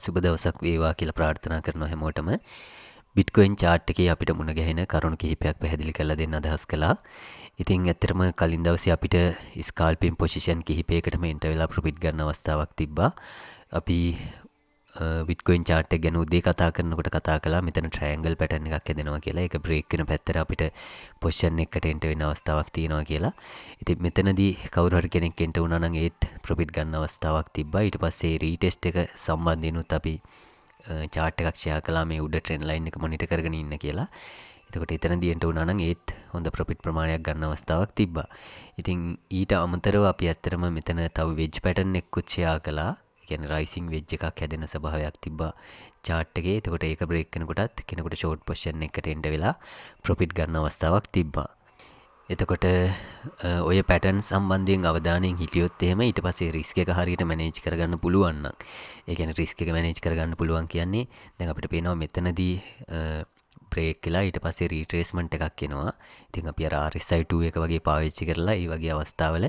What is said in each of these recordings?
සුබ දවසක් වේවා කියලා ප්‍රාර්ථනා කරනවා හැමෝටම. බිට්කොයින් chart එකේ අපිට මුණ ගැහෙන කරුණු කිහිපයක් පැහැදිලි කරලා දෙන්න අදහස් කළා. ඉතින් ඇත්තටම කලින් දවසේ අපිට ස්කාල්පින් පොසිෂන් කිහිපයකටම එන්ටර් වෙලා ප්‍රොෆිට් ගන්න අවස්ථාවක් තිබ්බා. අපි බිට්කොයින් chart එක ගැන උදේ කතා කරනකොට කතා කළා මෙතන ට්‍රයැන්ගල් පැටර්න් එකක් හැදෙනවා කියලා. ඒක බ්‍රේක් වෙන පැත්තට අපිට පොසිෂන් එකකට එන්ටර් වෙන්න අවස්ථාවක් තියෙනවා කියලා. ඉතින් මෙතනදී කවුරු හරි කෙනෙක් එන්ටර් වුණා නම් ඒත් ප්‍රොෆිට් ගන්න අවස්ථාවක් තිබ්බා. ඊට පස්සේ රීටෙස්ට් එක සම්බන්ධිනුත් අපි chart එකක් ෂෙයා කළා මේ උඩ ට්‍රෙන්ඩ් ලයින් එක මොනිටර් කරගෙන ඉන්න කියලා. එතකොට එතනදී එන්ටර් වුණා නම් ඒත් හොඳ ප්‍රොෆිට් ප්‍රමාණයක් ගන්න අවස්ථාවක් තිබ්බා. ඉතින් ඊට අමතරව අපි ඇත්තටම මෙතන තව වෙජ් පැටර්න් එකකුත් ෂෙයා කළා. කියන්නේ රයිසිං වෙජ් එකක් හැදෙන ස්වභාවයක් තිබ්බා chart එකේ. එතකොට ඒක බ්‍රේක් වෙනකොටත් කෙනෙකුට ෂෝට් පොසිෂන් එකකට එන්න වෙලා ප්‍රොෆිට් ගන්න අවස්ථාවක් තිබ්බා. එතකොට ඔය පැටර්න් සම්බන්ධයෙන් අවධානයෙන් හිටියොත් එහෙම ඊට පස්සේ රිස්ක් එක හරියට මැනේජ් කරගන්න පුළුවන් නම් ඒ කියන්නේ රිස්ක් එක මැනේජ් කරගන්න පුළුවන් කියන්නේ දැන් අපිට පේනවා මෙතනදී බ්‍රේක් වෙලා ඊට පස්සේ රීට්‍රේස්මන්ට් එකක් එනවා. ඉතින් අපි අර RSI2 එක වගේ පාවිච්චි කරලා මේ වගේ අවස්ථාවල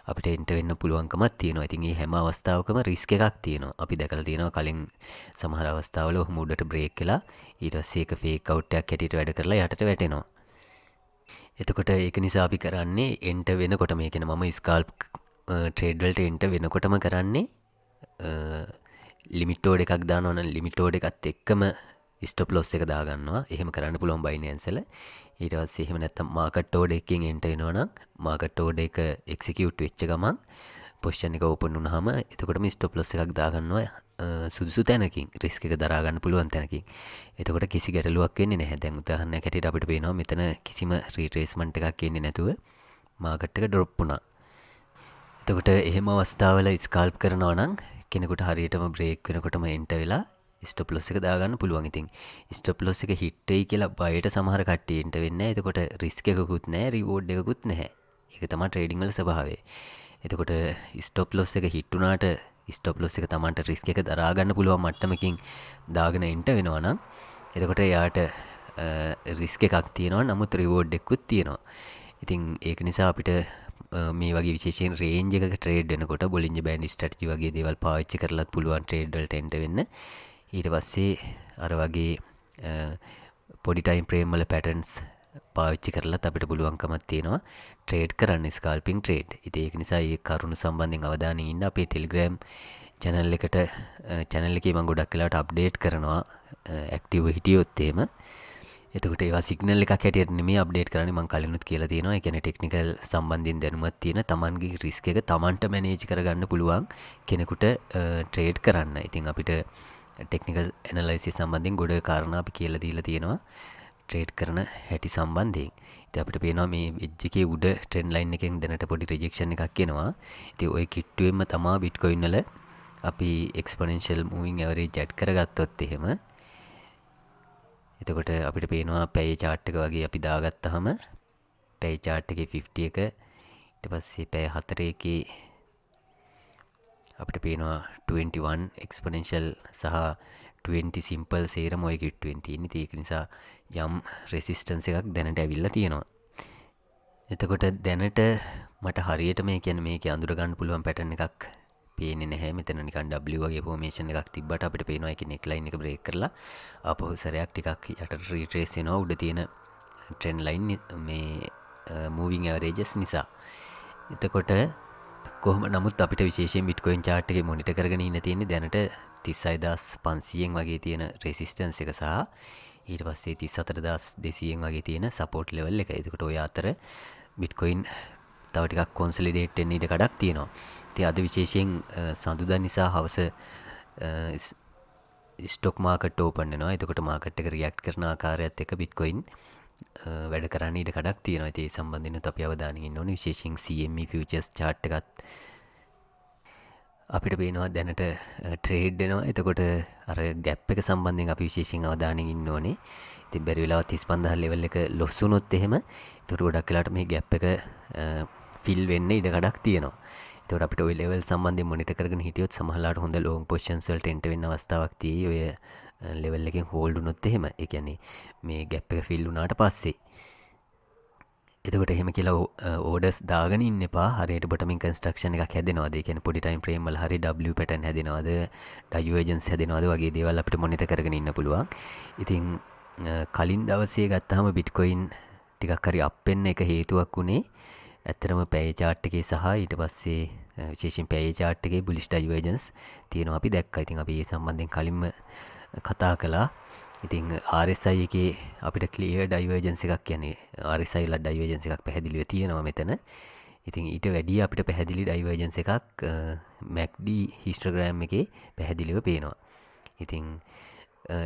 අපිට එන්ටර් වෙන්න පුළුවන්කමක් තියෙනවා. ඉතින් මේ හැම අවස්ථාවකම රිස්ක් එකක් තියෙනවා. අපි දැකලා තියෙනවා කලින් සමහර අවස්ථාවල ඔහොම උඩට බ්‍රේක් වෙලා ඊට පස්සේ ඒක ෆේක් අවුට් එකක් හැටියට වැඩ කරලා යටට වැටෙනවා. එතකොට ඒක නිසා අපි කරන්නේ එන්ටර් වෙනකොට මේ කියන්නේ මම ස්කාල්ප් ට්‍රේඩ් වලට එන්ටර් වෙනකොටම කරන්නේ ලිමිට් ඕඩ් එකක් දානවා නම් ලිමිට් ඕඩ් එකත් එක්කම ස්ටොප් ලොස් එක දාගන්නවා. එහෙම කරන්න පුළුවන් බයිනෑන්ස් වල. ඊට පස්සේ එහෙම නැත්නම් මාකට් ඕඩර් එකකින් එන්ටර් වෙනවා නම් මාකට් ඕඩර් එක එක්සිකියුට් වෙච්ච ගමන් පොසිෂන් එක ඕපන් වුණාම එතකොටම ස්ටොප් ලොස් එකක් දාගන්නවා සුදුසු තැනකින් රිස්ක් එක දරා ගන්න පුළුවන් තැනකින්. එතකොට කිසි ගැටලුවක් වෙන්නේ නැහැ. දැන් උදාහරණයක් හැටියට අපිට පේනවා මෙතන කිසිම රීට්‍රේස්මන්ට් එකක් එන්නේ නැතුව මාකට් එක ඩ්‍රොප් වුණා. එතකොට එහෙම අවස්ථාවල ස්කාල්ප් කරනවා නම් කෙනෙකුට හරියටම බ්‍රේක් වෙනකොටම එන්ටර් වෙලා ස්ටොප් ලොස් එක දාගන්න පුළුවන්. ඉතින් ස්ටොප් ලොස් එක හිට් වෙයි කියලා බයට සමහර කට්ටිය එන්ටර් වෙන්නේ නැහැ. එතකොට රිස්ක් එකකුත් නැහැ, රිවෝඩ් එකකුත් නැහැ. ඒක තමයි ට්‍රේඩින් වල ස්වභාවය. එතකොට ස්ටොප් ලොස් එක හිට් වුණාට ස්ටොප් ලොස් එක Tamanට රිස්ක් එක දරා ගන්න පුළුවන් මට්ටමකින් දාගෙන එන්ටර් වෙනවා නම් එතකොට එයාට රිස්ක් එකක් තියෙනවා, නමුත් රිවෝඩ් එකකුත් තියෙනවා. ඉතින් ඒක නිසා අපිට මේ වගේ විශේෂයෙන් රේන්ජ් එකක ට්‍රේඩ් වෙනකොට බොලින්ජර් බෑන්ඩ් ස්ට්‍රැටජි වගේ දේවල් පාවිච්චි කරලත් පුළුවන් ට්‍රේඩ් වලට එන්ටර් වෙන්න. ඊට පස්සේ අර වගේ පොඩි ටයිම් ෆ්‍රේම් වල පැටර්න්ස් පාවිච්චි කරලත් අපිට පුළුවන්කමක් තියෙනවා ට්‍රේඩ් කරන්න ස්කාල්පින් ට්‍රේඩ්. ඉතින් ඒක නිසා මේ කරුණු සම්බන්ධයෙන් අවධානයෙන් ඉන්න. අපේ ටෙලිග්‍රෑම් channel එකට channel එකේ මම ගොඩක් වෙලාවට අප්ඩේට් කරනවා ඇක්ටිව් හිටියොත් එහෙම. එතකොට ඒවා සිග්නල් එකක් හැටියට නෙමෙයි අප්ඩේට් කරන්නේ. මම කලිනුත් කියලා තියෙනවා. ඒ කියන්නේ ටෙක්නිකල් සම්බන්ධයෙන් දැනුමක් තියෙන තමන්ගේ රිස්ක් එක තමන්ට මැනේජ් කරගන්න පුළුවන් කෙනෙකුට ට්‍රේඩ් කරන්න. ඉතින් අපිට ටෙක්නිකල් ඇනලයිසිස් සම්බන්ධයෙන් ගොඩ කාරණා අපි කියලා දීලා තියෙනවා ට්‍රේඩ් කරන හැටි සම්බන්ධයෙන්. ඉතින් අපිට පේනවා මේ වෙජ් එකේ උඩ ට්‍රෙන්ඩ් ලයින් එකෙන් දැනට පොඩි රිජෙක්ෂන් එකක් එනවා. ඉතින් ওই කිට්ටුවෙන්ම තමයි බිට්කොයින් වල අපි එක්ස්පොනෙන්ෂල් මූවිං ඇවරේජ් ඇඩ් කරගත්තොත් එහෙම එතකොට අපිට පේනවා පැය chart එක වගේ අපි දාගත්තාම පැය chart එකේ 50 එක ඊට පස්සේ පැය 4 එකේ අපිට පේනවා 21 exponential සහ 20 simple සේරම ඔය කිට්ටුවෙන් තියෙන. ඉතින් ඒක නිසා යම් resistance එකක් දැනට ඇවිල්ලා තියෙනවා. එතකොට දැනට මට හරියට මේ කියන්නේ මේකේ අඳුර ගන්න පුළුවන් pattern එකක් පේන්නේ නැහැ. මෙතන නිකන් W වගේ formation එකක් තිබ්බට අපිට පේනවා ඒකේ neckline එක break කරලා ආපහු සැරයක් ටිකක් යටට retrace වෙනවා උඩ තියෙන trend line මේ moving averages නිසා. එතකොට කොහොම නමුත් අපිට විශේෂයෙන් බිට්කොයින් chart එකේ මොනිටර් කරගෙන ඉන්න තියෙන්නේ දැනට 36500න් වගේ තියෙන resistance එක සහ ඊට පස්සේ 34200න් වගේ තියෙන support level එක. එතකොට ඔය අතර බිට්කොයින් තව ටිකක් consolidate වෙන්න ඉඩ කඩක් තියෙනවා. ඉතින් අද විශේෂයෙන් සඳුදා නිසා හවස ස්ටොක් මාකට් ඕපන් වෙනවා. එතකොට මාකට් එක රියැක්ට් කරන ආකාරයත් එක්ක බිට්කොයින් වැඩ කරන්න ඉඩ කඩක් තියෙනවා. ඉතින් ඒ සම්බන්ධයෙන් අපි අවධානයෙන් ඉන්න ඕනේ. විශේෂයෙන් CME futures chart එකත් අපිට පේනවා දැනට ට්‍රේඩ් වෙනවා. එතකොට අර ගැප් එක සම්බන්ධයෙන් අපි විශේෂයෙන් අවධානයෙන් ඉන්න ඕනේ. ඉතින් බැරි වෙලාවත් 35000 ලෙවල් එක ලොස් වුණොත් එහෙම එතකොට ගොඩක් වෙලාවට මේ ගැප් එක ෆිල් වෙන්න ඉඩ කඩක් තියෙනවා. එතකොට අපිට ওই ලෙවල් සම්බන්ධයෙන් මොනිටර් කරගෙන හිටියොත් සමහරවිට හොඳ ලොන්ග් පොසිෂන්ස් වලට එන්ටර් වෙන්න අවස්ථාවක් තියෙයි. ඔය ලෙවල් එකෙන් හෝල්ඩ් වුණොත් එහෙම. ඒ කියන්නේ මේ ගැප් එක ෆිල් වුණාට පස්සේ එතකොට එහෙම කියලා ඕඩර්ස් දාගෙන ඉන්න එපා. හරියට බොටමින් කන්ස්ට්‍රක්ෂන් එකක් හැදෙනවද? ඒ කියන්නේ පොඩි ටයිම් ෆ්‍රේම් වල හරිය W පැටර්න් හැදෙනවද? ඩයිවර්ජන්ස් හැදෙනවද වගේ දේවල් අපිට මොනිටර් කරගෙන ඉන්න පුළුවන්. ඉතින් කලින් දවසේ ගත්තාම බිට්කොයින් ටිකක් හරි අප් වෙන්න එක හේතුවක් උනේ ඇත්තටම පැය chart එකේ සහ ඊට පස්සේ විශේෂයෙන් පැය chart එකේ බුලිෂ් ඩයිවර්ජන්ස් තියෙනවා අපි දැක්කා. ඉතින් අපි ඒ සම්බන්ධයෙන් කලින්ම කතා කළා. ඉතින් RSI එකේ අපිට ක්ලියර් ඩයිවර්ජන්ස් එකක් කියන්නේ RSI වල ඩයිවර්ජන්ස් එකක් පැහැදිලිව තියෙනවා මෙතන. ඉතින් ඊට වැඩිය අපිට පැහැදිලි ඩයිවර්ජන්ස් එකක් MACD හිස්ටෝග්‍රෑම් එකේ පැහැදිලිව පේනවා. ඉතින්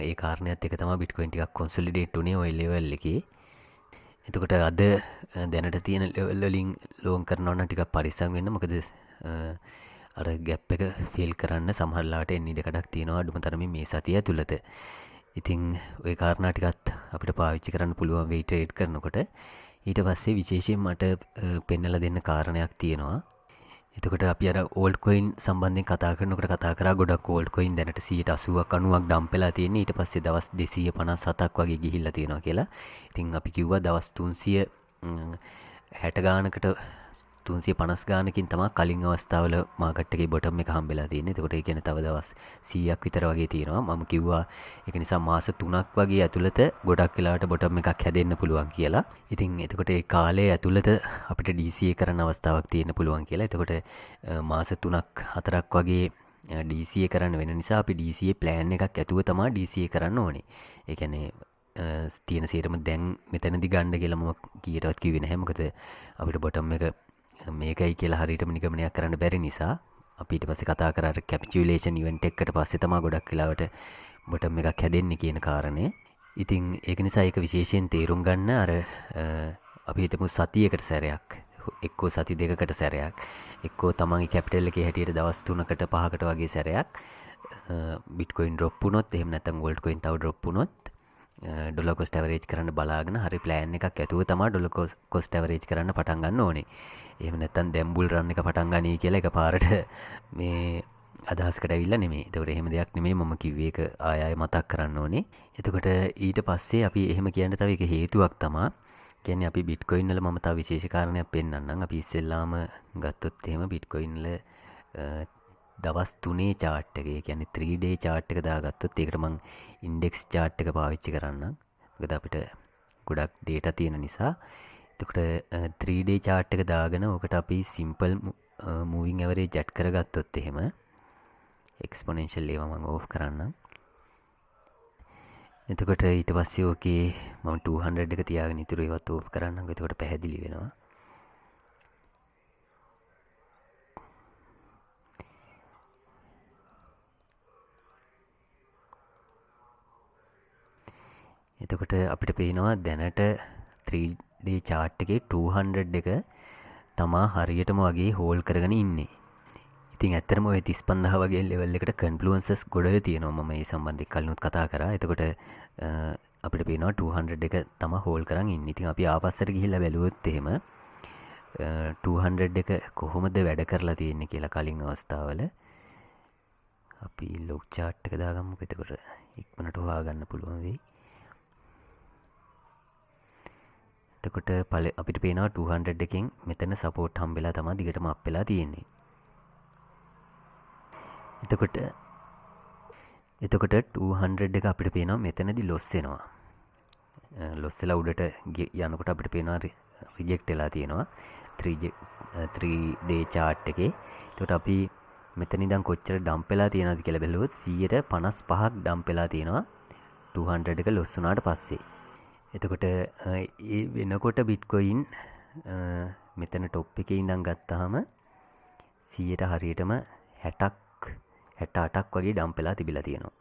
ඒ කාරණයත් එක තමයි බිට්කොයින් ටිකක් කොන්සොලිඩේට් උනේ ওই ලෙවල් එකේ. එතකොට අද දැනට තියෙන ලෙවල් වලින් ලෝන් කරනවා නම් ටිකක් පරිස්සම් වෙන්න. මොකද අර ගැප් එක ෆිල් කරන්න සමහරලාට එන්න ඉඩ කඩක් තියෙනවා අඩුම තරමින් මේ සතිය ඇතුළත. ඉතින් ওই කාරණා ටිකත් අපිට පාවිච්චි කරන්න පුළුවන් වෙයි ට්‍රේඩ් කරනකොට. ඊට පස්සේ විශේෂයෙන් මට පෙන්නලා දෙන්න කාරණයක් තියෙනවා. එතකොට අපි අර ඕල්ඩ් කොයින් සම්බන්ධයෙන් කතා කරනකොට කතා කරා ගොඩක් ඕල්ඩ් කොයින් දැනට 80%ක් 90ක් ඩම්ප් වෙලා තියෙන්නේ. ඊට පස්සේ දවස් 257ක් වගේ ගිහිල්ලා තියෙනවා කියලා. ඉතින් අපි කිව්වා දවස් 360 ගානකට 350 ගානකින් තමයි කලින් අවස්ථාවල මාකට් එකේ බොටම් එක හම්බෙලා තියෙන්නේ. එතකොට ඒ කියන්නේ තව දවස් 100ක් විතර වගේ තියෙනවා. මම කිව්වා ඒක නිසා මාස 3ක් වගේ ඇතුළත ගොඩක් වෙලාවට බොටම් එකක් හැදෙන්න පුළුවන් කියලා. ඉතින් එතකොට ඒ කාලය ඇතුළත අපිට DCA කරන්න අවස්ථාවක් තියෙන්න පුළුවන් කියලා. එතකොට මාස 3ක් 4ක් වගේ DCA කරන්න වෙන නිසා අපි DCA ප්ලෑන් එකක් ඇතුව තමයි DCA කරන්න ඕනේ. ඒ කියන්නේ තියෙන සේරම දැන් මෙතනදි ගන්න කියලා මම කීයටවත් කිව්වේ නැහැ. මොකද අපිට බොටම් එක මේකයි කියලා හරියටම නිගමනයක් කරන්න බැරි නිසා අපි ඊට පස්සේ කතා කරා කැපිචුලේෂන් ඉවෙන්ට් එකකට පස්සේ තමයි ගොඩක් වෙලාවට බොටම් එකක් හැදෙන්නේ කියන කාරණේ. ඉතින් ඒක නිසා ඒක විශේෂයෙන් තේරුම් ගන්න අර අපි හිතමු සතියකට සැරයක් එක්කෝ සති දෙකකට සැරයක් එක්කෝ තමන්ගේ කැපිටල් එකේ හැටියට දවස් 3කට 5කට වගේ සැරයක් බිට්කොයින් ඩ්‍රොප් වුණොත් එහෙම නැත්නම් ගෝල්ඩ් කොයින් තව ඩ්‍රොප් වුණොත් ඩොලර් කොස්ට් ඇවරේජ් කරන්න බලාගෙන හරි ප්ලෑන් එකක් ඇතුව තමයි ඩොලර් කොස්ට් ඇවරේජ් කරන්න පටන් ගන්න ඕනේ. එහෙම නැත්නම් දැන් බුල් රන් එක පටන් ගන්නයි කියලා එකපාරට මේ අදහසකට ඇවිල්ලා නෙමෙයි. ඒකට එහෙම දෙයක් නෙමෙයි මම කිව්වේ. ඒක ආය ආය මතක් කරන්න ඕනේ. එතකොට ඊට පස්සේ අපි එහෙම කියන්න තව එක හේතුවක් තමයි කියන්නේ අපි බිට්කොයින් වල මම තව විශේෂ කාරණයක් පෙන්නන්නම්. අපි ඉස්සෙල්ලාම ගත්තොත් එහෙම බිට්කොයින් වල දවස් 3 chart එක, ඒ කියන්නේ 3 day chart එක දාගත්තොත් ඒකට මම index chart එක පාවිච්චි කරන්නම්. මොකද අපිට ගොඩක් data තියෙන නිසා. එතකොට 3 day chart එක දාගෙන ඔකට අපි simple moving average add කරගත්තොත් එහෙම exponential ඒවා මම off කරන්නම්. එතකොට ඊට පස්සේ ඕකේ මම 200 එක තියාගෙන ඉතුරු ඒවත් off කරන්නම්. එතකොට පැහැදිලි වෙනවා. එතකොට අපිට පේනවා දැනට 3D chart එකේ 200 එක තමා හරියටම වගේ හෝල් කරගෙන ඉන්නේ. ඉතින් ඇත්තටම ඔය 35000 වගේ ලෙවල් එකට කන්ෆ්ලුවන්සස් ගොඩක් තියෙනවා. මම මේ සම්බන්ධයෙන් කලිනුත් කතා කරා. එතකොට අපිට පේනවා 200 එක තමා හෝල් කරන් ඉන්නේ. ඉතින් අපි ආපස්සට ගිහිල්ලා බැලුවොත් එහෙම 200 එක කොහොමද වැඩ කරලා තියෙන්නේ කියලා කලින් අවස්ථාවල අපි log chart එක දාගමුකෝ. එතකොට ඉක්මනට හොයාගන්න පුළුවන් වෙයි. එතකොට අපිට පේනවා 200 එකෙන් මෙතන සපෝට් හම්බෙලා තමයි දිගටම අප් වෙලා තියෙන්නේ. එතකොට 200 එක අපිට පේනවා මෙතනදී ලොස් වෙනවා. ලොස් වෙලා උඩට යනකොට අපිට පේනවා රිජෙක්ට් වෙලා තියෙනවා 3 day chart එකේ. එතකොට අපි මෙතන ඉඳන් කොච්චර ඩම්ප් වෙලා තියෙනවද කියලා බැලුවොත් 155ක් ඩම්ප් වෙලා තියෙනවා 200 එක ලොස් වුණාට පස්සේ. එතකොට ඒ වෙනකොට බිට්කොයින් මෙතන টොප් එකේ ඉඳන් ගත්තාම 100ට හරියටම 60ක් 68ක් වගේ ඩම්ප් වෙලා තිබිලා තියෙනවා.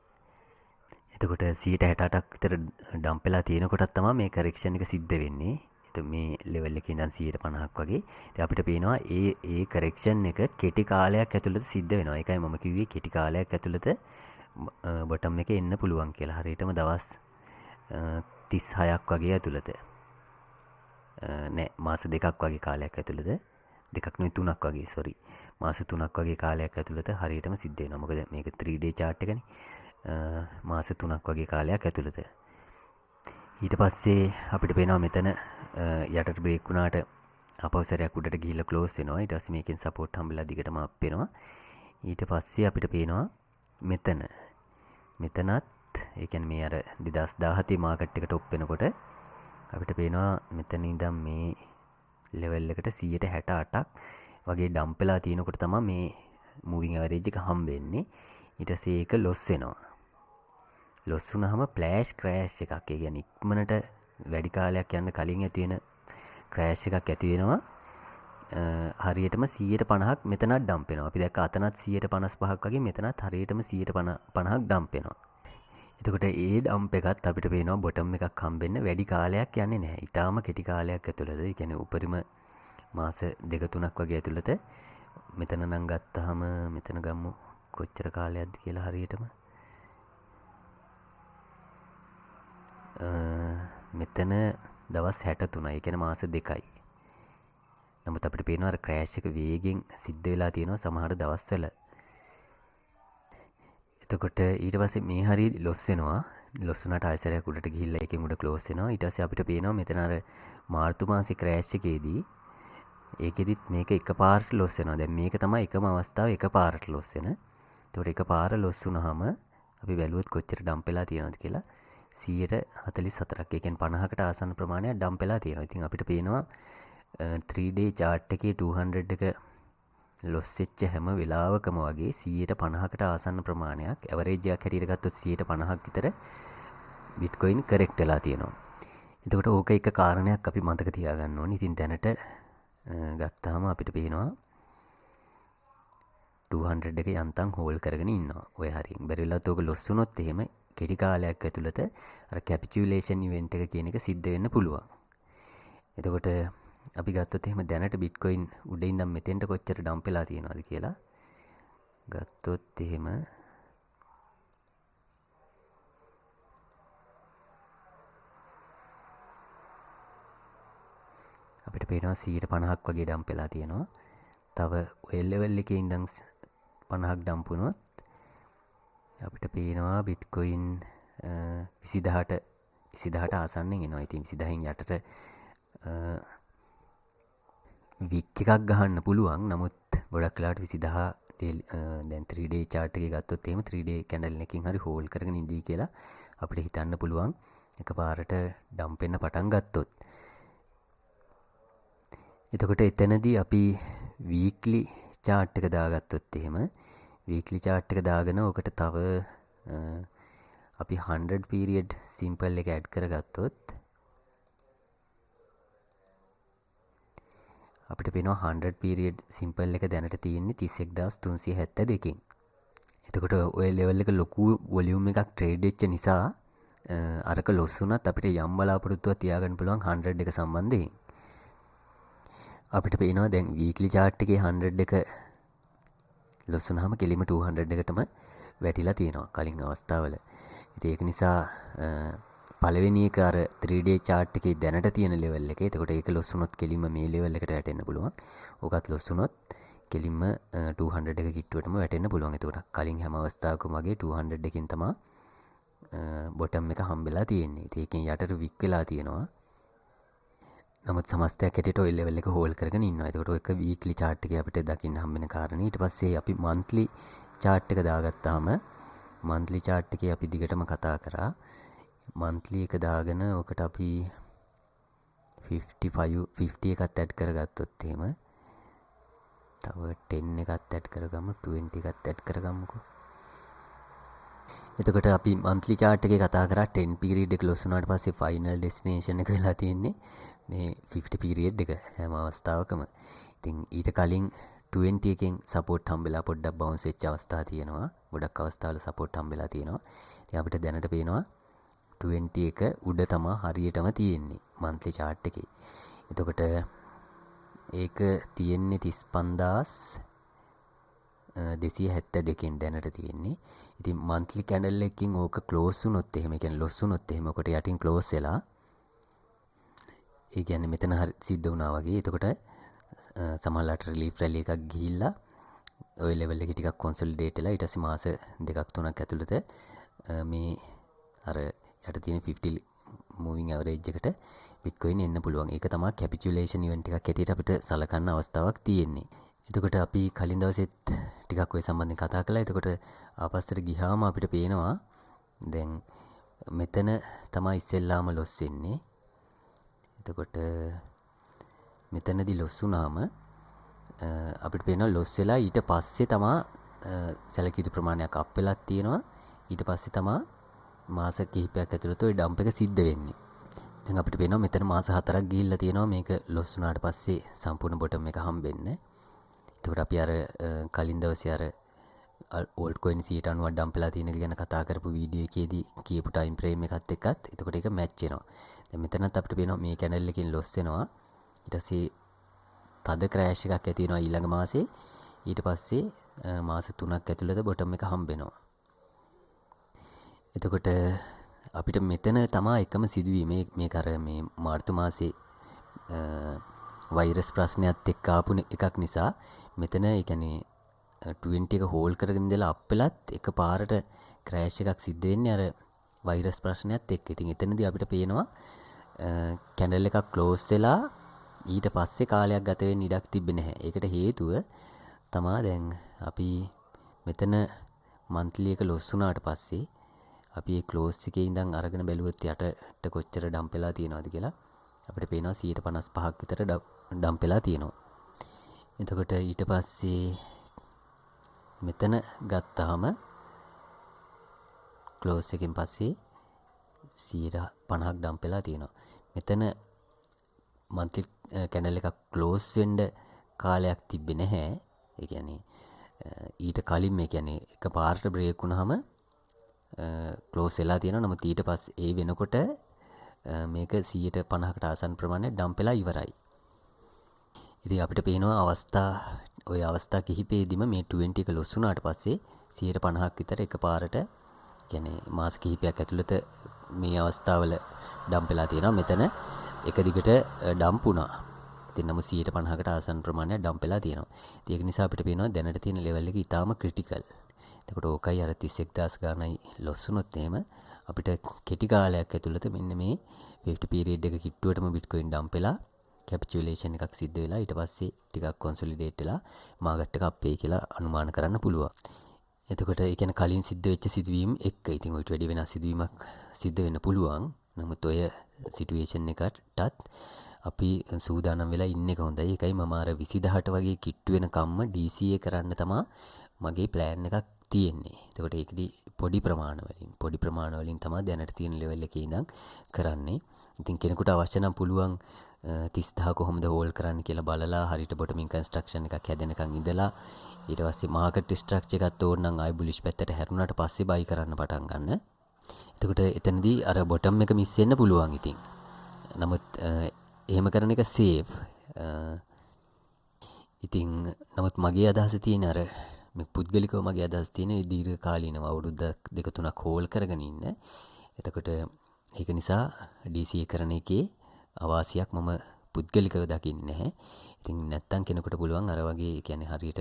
එතකොට 168ක් විතර ඩම්ප් වෙලා තියෙනකොටත් තමයි මේ කරෙක්ෂන් එක සිද්ධ වෙන්නේ. එතකොට මේ ලෙවල් එකේ ඉඳන් 150ක් වගේ. ඉතින් අපිට පේනවා ඒ කරෙක්ෂන් එක කෙටි කාලයක් ඇතුළත සිද්ධ වෙනවා. ඒකයි මම කිව්වේ කෙටි කාලයක් ඇතුළත බොටම් එකේ එන්න පුළුවන් කියලා. හරියටම දවස් 36ක් වගේ ඇතුළත නෑ මාස දෙකක් වගේ කාලයක් ඇතුළත දෙකක් නෙවෙයි 3ක් වගේ සෝරි මාස 3ක් වගේ කාලයක් ඇතුළත හරියටම සිද්ධ වෙනවා. මොකද මේක 3 day chart එකනේ. මාස 3ක් වගේ කාලයක් ඇතුළත ඊට පස්සේ අපිට පේනවා මෙතන යටට බ්‍රේක් වුණාට අපව සැරයක් උඩට ගිහිල්ලා ක්ලෝස් වෙනවා. ඊට පස්සේ මේකෙන් සපෝට් හම්බෙලා දිගටම අප් වෙනවා. ඊට පස්සේ අපිට පේනවා මෙතනත් ඒ කියන්නේ මේ අර 2017 මාකට් එක টොප් වෙනකොට අපිට පේනවා මෙතන ඉඳන් මේ ලෙවල් එකට 168ක් වගේ ඩම්ප් වෙලා තියෙනකොට තමයි මේ මූවිං ඇවරේජ් එක හම්බෙන්නේ. ඊට පස්සේ ඒක ලොස් වෙනවා. ලොස් වුණාම ෆ්ලෑෂ් ක්‍රෑෂ් එකක්. ඒ කියන්නේ ඉක්මනට වැඩි කාලයක් යන්න කලින් ඇති වෙන ක්‍රෑෂ් එකක් ඇති වෙනවා. හරියටම 150ක් මෙතනත් ඩම්ප් වෙනවා. අපි දැක්ක අතනත් 155ක් වගේ මෙතනත් හරියටම 150ක් ඩම්ප් වෙනවා. එතකොට ඒ ඩම්ප් එකත් අපිට පේනවා බොටම් එකක් හම්බෙන්න වැඩි කාලයක් යන්නේ නැහැ. ඊටාම කෙටි කාලයක් ඇතුළත. ඒ කියන්නේ උපරිම මාස 2-3ක් වගේ ඇතුළත මෙතන නම් ගත්තාම මෙතන ගමු කොච්චර කාලයක්ද කියලා හරියටම. මෙතන දවස් 63යි. ඒ කියන්නේ මාස 2යි. නමුත් අපිට පේනවා අර ක්‍රෑෂ් එක වේගෙන් සිද්ධ වෙලා තියෙනවා සමහර දවස්වල. එතකොට ඊට පස්සේ මේ හරිය ලොස් වෙනවා. ලොස් වුණාට ආයෙසරයක් උඩට ගිහිල්ලා ඒකෙන් උඩ ක්ලෝස් වෙනවා. ඊට පස්සේ අපිට පේනවා මෙතන අර මාර්තු මාසේ ක්‍රෑෂ් එකේදී ඒකෙදිත් මේක එකපාරට ලොස් වෙනවා. දැන් මේක තමයි එකම අවස්ථාව එකපාරට ලොස් වෙන. එතකොට එකපාර ලොස් වුණාම අපි බැලුවොත් කොච්චර ඩම්ප් වෙලා තියෙනවද කියලා 144ක්. ඒ කියන්නේ 50කට ආසන්න ප්‍රමාණයක් ඩම්ප් වෙලා තියෙනවා. ඉතින් අපිට පේනවා 3-day chart එකේ 200 එක ලොස් වෙච්ච හැම වෙලාවකම වගේ 150කට ආසන්න ප්‍රමාණයක් ඇවරේජ් එකක් හැටියට ගත්තොත් 150ක් විතර බිට්කොයින් කරෙක්ට් වෙලා තියෙනවා. එතකොට ඕක එක කාරණයක් අපි මතක තියාගන්න ඕනේ. ඉතින් දැනට ගත්තාම අපිට පේනවා 200 එක යන්තම් හෝල් කරගෙන ඉන්නවා. ඔය හරියෙන් බැරිලාත් ඕක ලොස් වුණොත් එහෙම කෙටි කාලයක් ඇතුළත අර කැපිචුලේෂන් ඉවෙන්ට් එක කියන එක සිද්ධ වෙන්න පුළුවන්. එතකොට අපි ගත්තොත් එහෙම දැනට බිට්කොයින් උඩින් ඉඳන් මෙතෙන්ට කොච්චර ඩම්ප් වෙලා තියෙනවද කියලා ගත්තොත් එහෙම අපිට පේනවා 150ක් වගේ ඩම්ප් වෙලා තියෙනවා. තව ඔය ලෙවල් එකේ ඉඳන් 50ක් ඩම්ප් වුණොත් අපිට පේනවා බිට්කොයින් 20000ට ආසන්නෙන් එනවා. ඉතින් 20000න් යටට වික් එකක් ගහන්න පුළුවන්. නමුත් ගොඩක් වෙලාවට 20000 දැන් 3-day chart එකේ ගත්තොත් එහෙම 3-day candle එකකින් හරි හෝල්ඩ් කරගෙන ඉඳී කියලා අපිට හිතන්න පුළුවන්. එකපාරට ඩම්ප් වෙන්න පටන් ගත්තොත්. එතකොට එතනදී අපි වීක්ලි chart එක දාගත්තොත් එහෙම වීක්ලි chart එක දාගෙන ඔකට තව අපි 100 period simple එක ඇඩ් කරගත්තොත් අපිට පේනවා 100 period simple එක දැනට තියෙන්නේ 31372කින්. එතකොට ඔය level එක ලොකු volume එකක් trade වෙච්ච නිසා අරක loss වුණත් අපිට යම් බලාපොරොත්තුවක් තියාගන්න පුළුවන් 100 එක සම්බන්ධයෙන්. අපිට පේනවා දැන් weekly chart එකේ 100 එක loss වුණාම කෙලිම 200 එකටම වැටිලා තියෙනවා කලින් අවස්ථාවල. ඉතින් ඒක නිසා පළවෙනි එක අර 3-day chart එකේ දැනට තියෙන level එක. එතකොට ඒක loss වුණොත් කෙලින්ම මේ level එකට වැටෙන්න පුළුවන්. ඕකත් loss වුණොත් කෙලින්ම 200 එක කිට්ටුවටම වැටෙන්න පුළුවන්. එතකොට කලින් හැම අවස්ථාවකම වගේ 200 එකකින් තමයි bottom එක හම්බෙලා තියෙන්නේ. ඉතින් ඒකෙන් යටට වික් වෙලා තියෙනවා. නමුත් සමස්තයක් හැටියට ওই level එක හෝල්ඩ් කරගෙන ඉන්නවා. එතකොට ඔයක weekly chart එකේ අපිට දකින්න හම්බෙන කාරණේ. ඊට පස්සේ අපි monthly chart එක දාගත්තාම monthly chart එකේ අපි දිගටම කතා කරා. monthly එක දාගෙන ඔකට අපි 50 එකත් ඇඩ් කරගත්තොත් එහෙම තව 10 එකත් ඇඩ් කරගමු 20 එකත් ඇඩ් කරගමුකෝ. එතකොට අපි monthly chart එකේ කතා කරා 10 period එක loss වුණාට පස්සේ final destination එක වෙලා තියෙන්නේ මේ 50 period එක හැම අවස්ථාවකම. ඉතින් ඊට කලින් 20 එකෙන් support හම්බෙලා පොඩ්ඩක් bounce වෙච්ච අවස්ථා තියෙනවා. ගොඩක් අවස්ථාවල support හම්බෙලා තියෙනවා. ඉතින් අපිට දැනට පේනවා 20 එක උඩ තමයි හරියටම තියෙන්නේ monthly chart එකේ. එතකොට ඒක තියෙන්නේ 35272කින් දැනට තියෙන්නේ. ඉතින් monthly candle එකකින් ඕක close වුණොත් එහෙම කියන්නේ loss වුණොත් එහෙම කොට යටින් close වෙලා ඒ කියන්නේ මෙතන හරි සිද්ධ වුණා වගේ. එතකොට සමහරවිට relief rally එකක් ගිහිල්ලා ওই level එකේ ටිකක් consolidate වෙලා ඊට පස්සේ මාස 2-3ක් ඇතුළත මේ අර යට තියෙන 50 මූවින් ඇවරේජ් එකට බිට්කොයින් එන්න පුළුවන්. ඒක තමයි කැපිචුලේෂන් ඉවෙන්ට් එකක් හැටියට අපිට සලකන්න අවස්ථාවක් තියෙන්නේ. එතකොට අපි කලින් දවසෙත් ටිකක් ඔය සම්බන්ධයෙන් කතා කළා. එතකොට ආපස්සට ගියාම අපිට පේනවා දැන් මෙතන තමයි ඉස්සෙල්ලාම ලොස් වෙන්නේ. එතකොට මෙතනදී ලොස් වුණාම අපිට පේනවා ලොස් වෙලා ඊට පස්සේ තමයි සැලකිය යුතු ප්‍රමාණයක් අප් වෙලා තියෙනවා. ඊට පස්සේ තමයි මාස කිහිපයක් ඇතුළත ওই ඩම්ප් එක සිද්ධ වෙන්නේ. දැන් අපිට පේනවා මෙතන මාස 4ක් ගිහිල්ලා තියෙනවා මේක ලොස් වුණාට පස්සේ සම්පූර්ණ බොටම් එක හම්බෙන්න. එතකොට අපි අර කලින් දවසේ අර ඕල්ඩ් කොයින් 90ක් ඩම්ප් වෙලා තියෙන එක ගැන කතා කරපු වීඩියෝ එකේදී කියපු ටයිම් ෆ්‍රේම් එකත් එක්කත් එතකොට ඒක මැච් වෙනවා. දැන් මෙතනත් අපිට පේනවා මේ කැනල් එකකින් ලොස් වෙනවා. ඊට පස්සේ තද ක්‍රෑෂ් එකක් ඇති වෙනවා ඊළඟ මාසේ. ඊට පස්සේ මාස 3ක් ඇතුළත බොටම් එක හම්බෙනවා. එතකොට අපිට මෙතන තමයි එකම සිදුවීම මේක අර මේ මාර්තු මාසේ වෛරස් ප්‍රශ්නයත් එක්ක ආපු එකක් නිසා මෙතන ඒ කියන්නේ 20 එක හෝල් කරගෙන ඉඳලා අප් වෙලත් එකපාරට ක්‍රෑෂ් එකක් සිද්ධ වෙන්නේ අර වෛරස් ප්‍රශ්නයත් එක්ක. ඉතින් එතනදී අපිට පේනවා කැන්ඩල් එකක් ක්ලෝස් වෙලා ඊට පස්සේ කාලයක් ගත වෙන්න ඉඩක් තිබෙන්නේ නැහැ. ඒකට හේතුව තමයි දැන් අපි මෙතන මන්ත්ලි එක ලොස් වුණාට පස්සේ අපි ඒ ක්ලෝස් එකේ ඉඳන් අරගෙන බැලුවොත් යටට කොච්චර ඩම්ප් වෙලා තියෙනවද කියලා අපිට පේනවා 155ක් විතර ඩම්ප් වෙලා තියෙනවා. එතකොට ඊට පස්සේ මෙතන ගත්තාම ක්ලෝස් එකෙන් පස්සේ 150ක් ඩම්ප් වෙලා තියෙනවා. මෙතන මන්ත්ලි කැන්ඩල් එකක් ක්ලෝස් වෙන්න කාලයක් තිබ්බේ නැහැ. ඒ කියන්නේ ඊට කලින් මේ කියන්නේ එකපාරට බ්‍රේක් වුණාම ක්ලෝස් වෙලා තියෙනවා. නමුත් ඊට පස්සේ ඒ වෙනකොට මේක 150කට ආසන්න ප්‍රමාණයක් ඩම්ප් වෙලා ඉවරයි. ඉතින් අපිට පේනවා අවස්ථා කිහිපෙදීම මේ 20 එක ලොස් වුණාට පස්සේ 150ක් විතර එකපාරට කියන්නේ මාස කිහිපයක් ඇතුළත මේ අවස්ථාවල ඩම්ප් වෙලා තියෙනවා. මෙතන එක දිගට ඩම්ප් වුණා. ඉතින් නමුත් 150කට ආසන්න ප්‍රමාණයක් ඩම්ප් වෙලා තියෙනවා. ඉතින් ඒක නිසා අපිට පේනවා දැනට තියෙන ලෙවල් එක ඊටාම ක්‍රිටිකල්. එතකොට ඕකයි අර 31000 ගානයි ලොස් වුණොත් එහෙම අපිට කෙටි කාලයක් ඇතුළත මෙන්න මේ 50 පීරියඩ් එක කිට්ටුවටම බිට්කොයින් ඩම්ප් වෙලා කැපිචුලේෂන් එකක් සිද්ධ වෙලා ඊට පස්සේ ටිකක් කොන්සොලිඩේට් වෙලා මාකට් එක අප් වෙයි කියලා අනුමාන කරන්න පුළුවන්. එතකොට ඒ කියන්නේ කලින් සිද්ධ වෙච්ච සිදුවීම් එක්ක ඉතින් ඔයිට වැඩි වෙනස් සිදුවීමක් සිද්ධ වෙන්න පුළුවන්. නමුත් ඔය සිටුේෂන් එකටත් අපි සූදානම් වෙලා ඉන්න එක හොඳයි. ඒකයි මම අර 20000ට වගේ කිට්ටු වෙනකම්ම DCA කරන්න තමයි මගේ ප්ලෑන් එකක් තියෙන්නේ. එතකොට ඒකදී පොඩි ප්‍රමාණ වලින් තමයි දැනට තියෙන ලෙවල් එකේ ඉඳන් කරන්නේ. ඉතින් කෙනෙකුට අවශ්‍ය නම් පුළුවන් 30000 කොහොමද හෝල් කරන්න කියලා බලලා හරියට බොටමින් කන්ස්ට්‍රක්ෂන් එකක් හැදෙනකන් ඉඳලා ඊට පස්සේ මාකට් ස්ට්‍රක්චර් එකත් ඕන නම් ආයි බුලිෂ් පැත්තට හැරුණාට පස්සේ බයි කරන්න පටන් ගන්න. එතකොට එතනදී අර බොටම් එක මිස් වෙන්න පුළුවන් ඉතින්. නමුත් එහෙම කරන එක සේෆ්. ඉතින් නමුත් මගේ අදහස තියෙන අර මේ පුද්ගලිකව මගේ අදහස් තියෙන දීර්ඝ කාලීනව අවුරුද්ද 2-3ක් හෝල් කරගෙන ඉන්න. එතකොට ඒක නිසා DCA කරන එකේ අවාසියක් මම පුද්ගලිකව දකින්නේ නැහැ. ඉතින් නැත්තම් කෙනෙකුට පුළුවන් අර වගේ කියන්නේ හරියට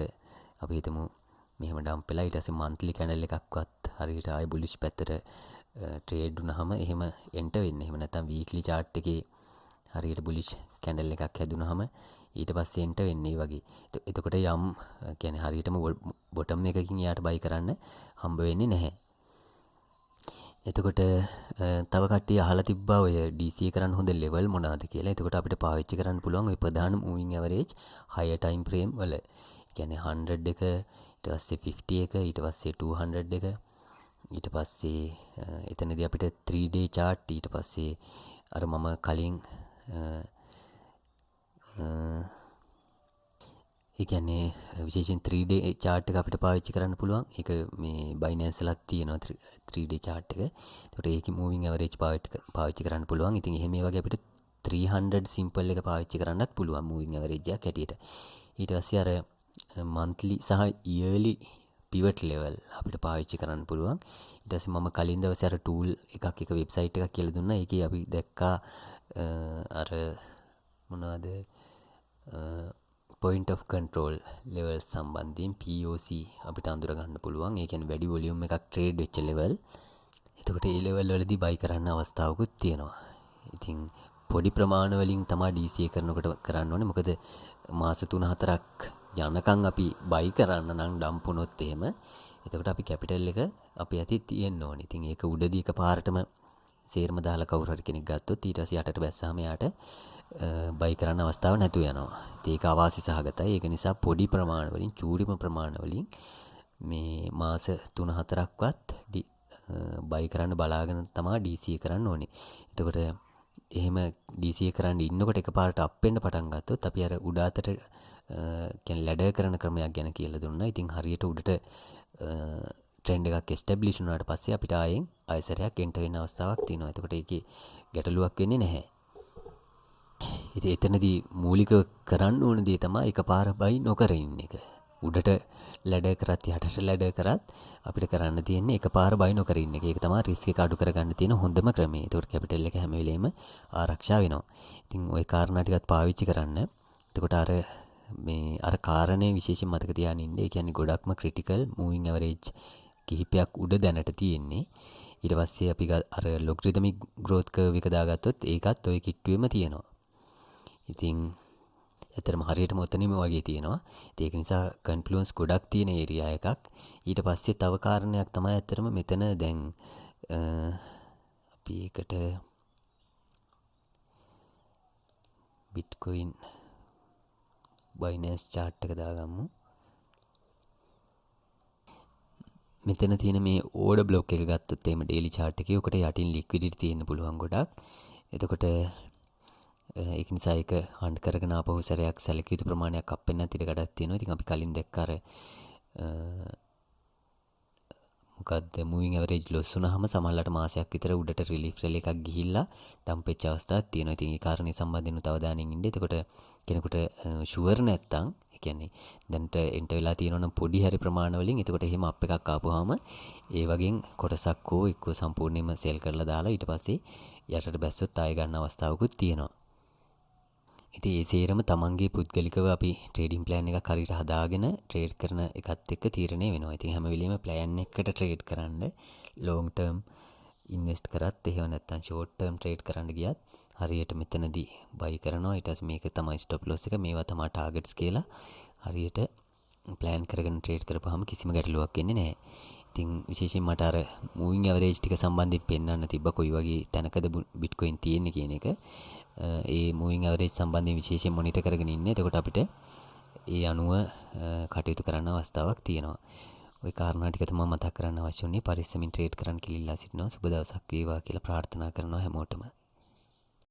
අපි හිතමු මෙහෙම ඩම්ප් වෙලා ඊට පස්සේ මන්ත්ලි කැනල් එකක්වත් හරියට ආයි බුලිෂ් පැත්තට ට්‍රේඩ් වුණාම එහෙම එන්ටර් වෙන්න. එහෙම නැත්තම් වීක්ලි chart එකේ හරියට බුලිෂ් කැන්ඩල් එකක් හැදුනහම ඊට පස්සේ එන්ටර් වෙන්නේ වගේ. එතකොට යම් කියන්නේ හරියටම බොටම් එකකින් යාට බයි කරන්න හම්බ වෙන්නේ නැහැ. එතකොට තව කට්ටිය අහලා තිබ්බා ඔය DCA කරන්න හොඳ ලෙවල් මොනවාද කියලා. එතකොට අපිට පාවිච්චි කරන්න පුළුවන් ඔය ප්‍රධාන moving average higher time frame වල. ඒ කියන්නේ 100 එක, ඊට පස්සේ 50 එක, ඊට පස්සේ 200 එක, ඊට පස්සේ එතනදී අපිට 3 day chart, ඊට පස්සේ අර මම කලින් ඒ කියන්නේ විශේෂයෙන් 3 day chart එක අපිට පාවිච්චි කරන්න පුළුවන්. ඒක මේ Binance ලත් තියෙනවා 3 day chart එක. ඒකට ඒකේ moving average පාවිච්චි කරන්න පුළුවන්. ඉතින් එහෙම මේ වගේ අපිට 300 simple එක පාවිච්චි කරන්නත් පුළුවන් moving average එකක් හැටියට. ඊට පස්සේ අර monthly සහ yearly pivot level අපිට පාවිච්චි කරන්න පුළුවන්. ඊට පස්සේ මම කලින් දවසේ අර tool එකක් එක website එකක් කියලා දුන්නා. ඒකේ අපි දැක්කා අර මොනවද point of control level සම්බන්ධයෙන් POC අපිට අඳුර ගන්න පුළුවන්. ඒ කියන්නේ වැඩි වොලියුම් එකක් ට්‍රේඩ් වෙච්ච level. එතකොට ඒ level වලදී buy කරන්න අවස්ථාවකුත් තියෙනවා. ඉතින් පොඩි ප්‍රමාණ වලින් තමයි DCA කරනකොට කරන්න ඕනේ. මොකද මාස 3-4ක් යනකම් අපි බයි කරන්න නම් ඩම්ප් වුණොත් එහෙම එතකොට අපි කැපිටල් එක අපි ඇති තියෙන්න ඕනේ. ඉතින් ඒක උඩදී එකපාරටම සේරම දාලා කවුරු හරි කෙනෙක් ගත්තොත් ඊට පස්සේ යටට බැස්සාම යාට බයි කරන්න අවස්ථාවක් නැතු වෙනවා. ඒක අවාසි සහගතයි. ඒක නිසා පොඩි ප්‍රමාණ වලින් චූරිම ප්‍රමාණ වලින් මේ මාස 3-4ක්වත් බයි කරන්න බලාගෙන තමයි DCA කරන්න ඕනේ. එතකොට එහෙම DCA කරන්න ඉන්නකොට එකපාරට අප් වෙන්න පටන් ගත්තොත් අපි අර උඩ අතට කියන්නේ ලැඩර් කරන ක්‍රමයක් ගැන කියලා දුන්නා. ඉතින් හරියට උඩට ට්‍රෙන්ඩ් එකක් එස්ටැබ්ලිෂ් වුණාට පස්සේ අපිට ආයෙත් ආයසරයක් එන්ටර් වෙන්න අවස්ථාවක් තියෙනවා. එතකොට ඒකේ ගැටලුවක් වෙන්නේ නැහැ. ඉතින් එතනදී මූලිකව කරන්න ඕන දේ තමයි එකපාර බයි නොකර ඉන්න එක. උඩට ලැඩර් කරත් යටට ලැඩර් කරත් අපිට කරන්න තියෙන්නේ එකපාර බයි නොකර ඉන්න එක. ඒක තමයි රිස්ක් එක අඩු කරගන්න තියෙන හොඳම ක්‍රමය. ඒකට කැපිටල් එක හැම වෙලේම ආරක්ෂා වෙනවා. ඉතින් ওই කාරණා ටිකත් පාවිච්චි කරන්න. එතකොට අර කාරණේ විශේෂයෙන් මතක තියාගෙන ඉන්න. ඒ කියන්නේ ගොඩක්ම ක්‍රිටිකල් මූවිං ඇවරේජ් කිහිපයක් උඩ දැනට තියෙන්නේ. ඊට පස්සේ අපි අර ලොගරිතමික් growth curve එක දාගත්තොත් ඒකත් ওই කිට්ටුවෙම තියෙනවා. ඉතින් ඇත්තටම හරියටම ඔතනම වගේ තියෙනවා. ඒක නිසා කන්ෆ්ලුවන්ස් ගොඩක් තියෙන ඒරියා එකක්. ඊට පස්සේ තව කාරණයක් තමයි ඇත්තටම මෙතන දැන් අපි ඒකට Bitcoin Binance chart එක දාගමු. මෙතන තියෙන මේ ඕඩර් බ්ලොක් එක ගත්තොත් එහෙම ඩේලි chart එකේ උකට යටින් ලික්විඩිටි තියෙන්න පුළුවන් ගොඩක්. එතකොට ඒක නිසා ඒක හන්ඩ් කරගෙන ආපහු සැරයක් සැලකිය යුතු ප්‍රමාණයක් අප් වෙන්න නැති ඉඩකඩක් තියෙනවා. ඉතින් අපි කලින් දැක්ක අර මොකද්ද මූවිං ඇවරේජ් ලොස් වුණාම සමහරවිට මාසයක් විතර උඩට රිලීෆ් රැලි එකක් ගිහිල්ලා ඩම්ප් වෙච්ච අවස්ථාවක් තියෙනවා. ඉතින් ඒ කාරණේ සම්බන්ධයෙන් අවධානයෙන් ඉන්න. එතකොට කෙනෙකුට ෂුවර් නැත්තම් ඒ කියන්නේ දැන්ට එන්ටර් වෙලා තියෙනවනම් පොඩි හරි ප්‍රමාණ වලින් එතකොට එහෙම අප් එකක් ආපුවාම ඒ වගේන් කොටසක් හෝ එක්ක සම්පූර්ණයෙන්ම සෙල් කරලා දාලා ඊට පස්සේ යටට බැස්සොත් ආයෙ ගන්න අවස්ථාවකුත් තියෙනවා. ඉතින් ඒ සේරම තමන්ගේ පුද්ගලිකව අපි ට්‍රේඩින් ප්ලෑන් එකක් හරියට හදාගෙන ට්‍රේඩ් කරන එකත් එක්ක තීරණය වෙනවා. ඉතින් හැම වෙලෙම ප්ලෑන් එකකට ට්‍රේඩ් කරන්න ලොන්ග් ටර්ම් ඉන්වෙස්ට් කරත් එහෙම නැත්නම් ෂෝට් ටර්ම් ට්‍රේඩ් කරන්න ගියත් හරියට මෙතනදී බයි කරනවා. ඊට පස්සේ මේක තමයි ස්ටොප් ලොස් එක. මේවා තමයි ටාගට්ස් කියලා හරියට ප්ලෑන් කරගෙන ට්‍රේඩ් කරපුවාම කිසිම ගැටලුවක් වෙන්නේ නැහැ. ඉතින් විශේෂයෙන් මට අර මූවිං ඇවරේජ් ටික සම්බන්ධයෙන් පෙන්වන්න තිබ්බ කොයි වගේ තැනකද බිට්කොයින් තියෙන්නේ කියන එක. ඒ මූවිං ඇවරේජ් සම්බන්ධයෙන් විශේෂයෙන් මොනිටර් කරගෙන ඉන්නේ. එතකොට අපිට ඒ අනුව කටයුතු කරන්න අවස්ථාවක් තියෙනවා. ওই කාරණා ටික තමයි මතක් කරන්න අවශ්‍ය වුණේ. පරිස්සමින් ට්‍රේඩ් කරන්න කියලා ඉල්ලා සිටිනවා. සුබ දවසක් වේවා කියලා ප්‍රාර්ථනා කරනවා හැමෝටම.